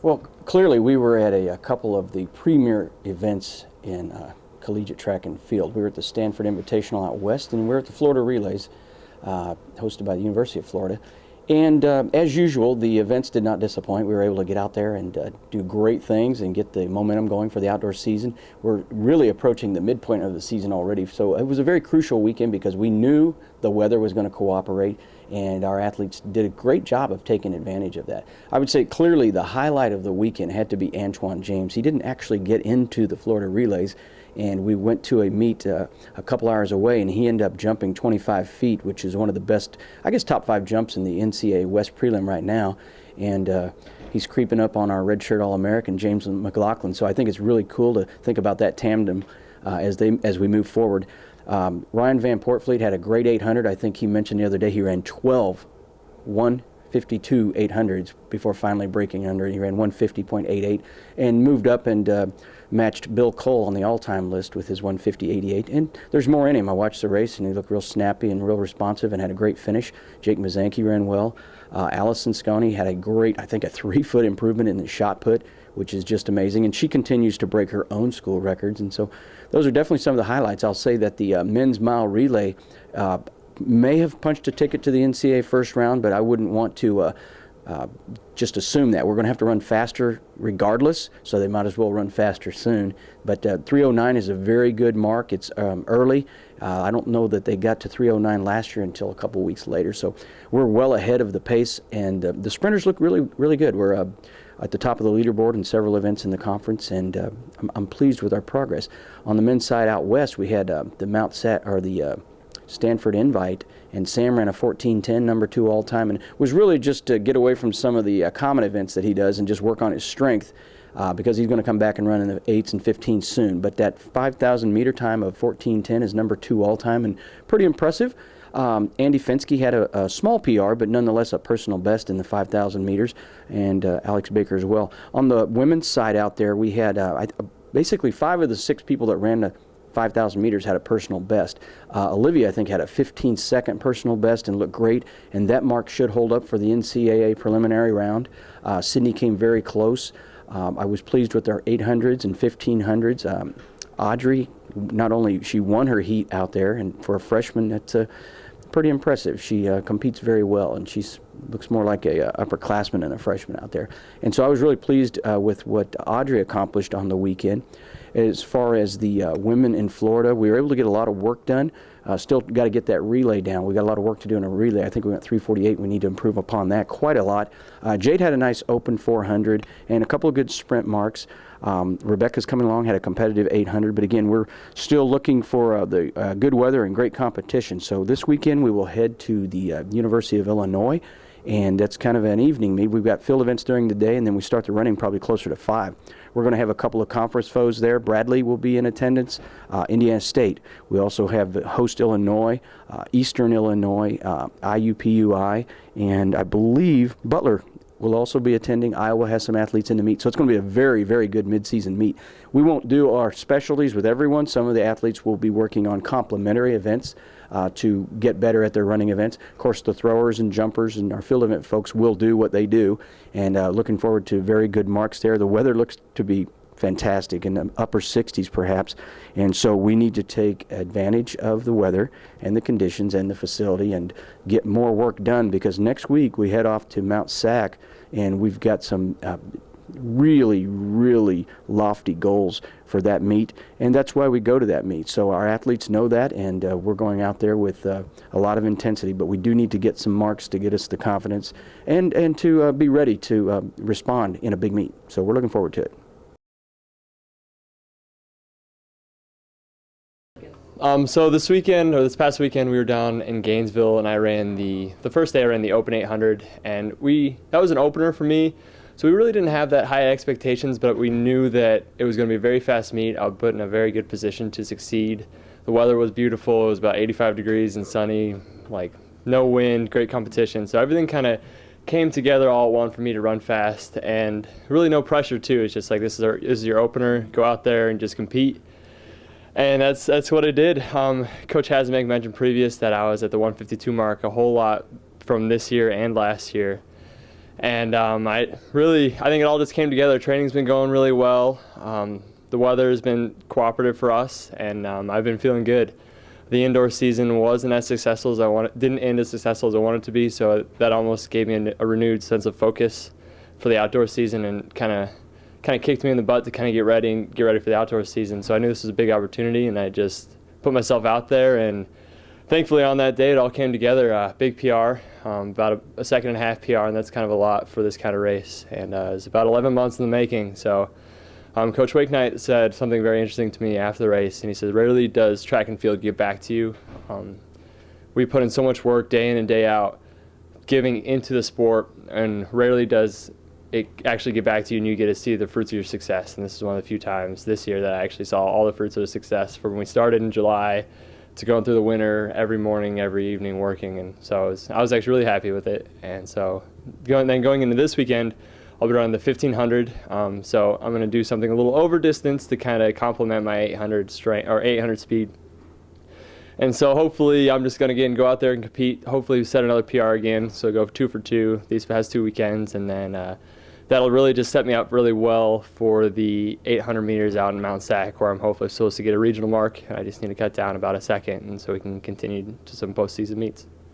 Well, clearly we were at a couple of the premier events in collegiate track and field. We were at the Stanford Invitational out west, and we were at the Florida Relays, hosted by the University of Florida. And as usual, the events did not disappoint. We were able to get out there and do great things and get the momentum going for the outdoor season. We're really approaching the midpoint of the season already, so it was a very crucial weekend because we knew the weather was going to cooperate, and our athletes did a great job of taking advantage of that. I would say clearly the highlight of the weekend had to be Antoine James. He didn't actually get into the Florida Relays, and we went to a meet a couple hours away, and he ended up jumping 25 feet, which is one of the best, I guess, top 5 jumps in the NCAA West prelim right now. And he's creeping up on our redshirt All-American, James McLaughlin. So I think it's really cool to think about that tandem as we move forward. Ryan Van Portfleet had a great 800. I think he mentioned the other day he ran 12 152 800s before finally breaking under. He ran 150.88 and moved up and matched Bill Cole on the all-time list with his 150.88. And there's more in him. I watched the race, and he looked real snappy and real responsive and had a great finish. Jake Mazanke ran well. Allison Sconey had a great, I think, a 3-foot improvement in the shot put, which is just amazing. And she continues to break her own school records. And so those are definitely some of the highlights. I'll say that the men's mile relay may have punched a ticket to the NCAA first round, but I wouldn't want to just assume that. We're going to have to run faster regardless, so they might as well run faster soon. But 3:09 is a very good mark. It's early. I don't know that they got to 3:09 last year until a couple weeks later, so we're well ahead of the pace, and the sprinters look really, really good. We're at the top of the leaderboard in several events in the conference, and I'm pleased with our progress. On the men's side out west, we had the Stanford Invite, and Sam ran a 14:10, number 2 all-time, and was really just to get away from some of the common events that he does and just work on his strength because he's going to come back and run in the 8s and 15s soon. But that 5,000 meter time of 14:10 is number 2 all-time and pretty impressive. Andy Fensky had a small PR, but nonetheless a personal best in the 5,000 meters, and Alex Baker as well. On the women's side out there, we had basically 5 of the 6 people that ran the 5,000 meters had a personal best. Olivia, I think, had a 15-second personal best and looked great, and that mark should hold up for the NCAA preliminary round. Sydney came very close. I was pleased with our 800s and 1500s. Audrey, not only she won her heat out there, and for a freshman, that's pretty impressive. She competes very well, and she looks more like a upperclassman than a freshman out there. And so I was really pleased with what Audrey accomplished on the weekend. As far as the women in Florida, we were able to get a lot of work done. Still got to get that relay down. We got a lot of work to do in a relay. I think we went 3:48. We need to improve upon that quite a lot. Jade had a nice open 400 and a couple of good sprint marks. Rebecca's coming along, had a competitive 800, but again, we're still looking for the good weather and great competition. So this weekend we will head to the University of Illinois, and that's kind of an evening meet. We've got field events during the day, and then we start the running probably closer to 5. We're going to have a couple of conference foes there. Bradley will be in attendance, Indiana State. We also have host Illinois, Eastern Illinois, IUPUI, and I believe Butler will also be attending. Iowa has some athletes in the meet, so it's going to be a very, very good midseason meet. We won't do our specialties with everyone. Some of the athletes will be working on complementary events to get better at their running events. Of course, the throwers and jumpers and our field event folks will do what they do, and looking forward to very good marks there. The weather looks to be fantastic, in the upper 60s perhaps, and so we need to take advantage of the weather and the conditions and the facility and get more work done, because next week we head off to Mount Sac, and we've got some really, really lofty goals for that meet, and that's why we go to that meet. So our athletes know that, and we're going out there with a lot of intensity, but we do need to get some marks to get us the confidence and to be ready to respond in a big meet. So we're looking forward to it. So this past weekend, we were down in Gainesville, and I ran the first day I ran the Open 800, and that was an opener for me. So we really didn't have that high expectations, but we knew that it was going to be a very fast meet. I would put in a very good position to succeed. The weather was beautiful. It was about 85 degrees and sunny, like no wind, great competition. So everything kind of came together all at once for me to run fast, and really no pressure too. It's just like this is your opener. Go out there and just compete. And that's what I did. Coach Hazemek mentioned previous that I was at the 152 mark a whole lot from this year and last year. And I think it all just came together. Training's been going really well. The weather has been cooperative for us, and I've been feeling good. The indoor season wasn't as successful as I wanted, didn't end as successful as I wanted to be, so that almost gave me a renewed sense of focus for the outdoor season, and kind of kicked me in the butt to kind of get ready for the outdoor season. So I knew this was a big opportunity, and I just put myself out there, and thankfully on that day it all came together. Big PR, about a second and a half PR, and that's kind of a lot for this kind of race. And it was about 11 months in the making. So Coach Wakenight said something very interesting to me after the race, and he said, rarely does track and field give back to you. We put in so much work day in and day out giving into the sport, and rarely does it actually get back to you and you get to see the fruits of your success. And this is one of the few times this year that I actually saw all the fruits of the success, from when we started in July to going through the winter, every morning, every evening working. And so I was actually really happy with it. And so going into this weekend, I'll be running the 1500. So I'm going to do something a little over distance to kind of complement my 800 speed. And so hopefully I'm just going to go out there and compete, hopefully set another PR again. So go 2 for 2 these past 2 weekends. And then that'll really just set me up really well for the 800 meters out in Mount Sac, where I'm hopefully supposed to get a regional mark. I just need to cut down about a second, and so we can continue to some postseason meets.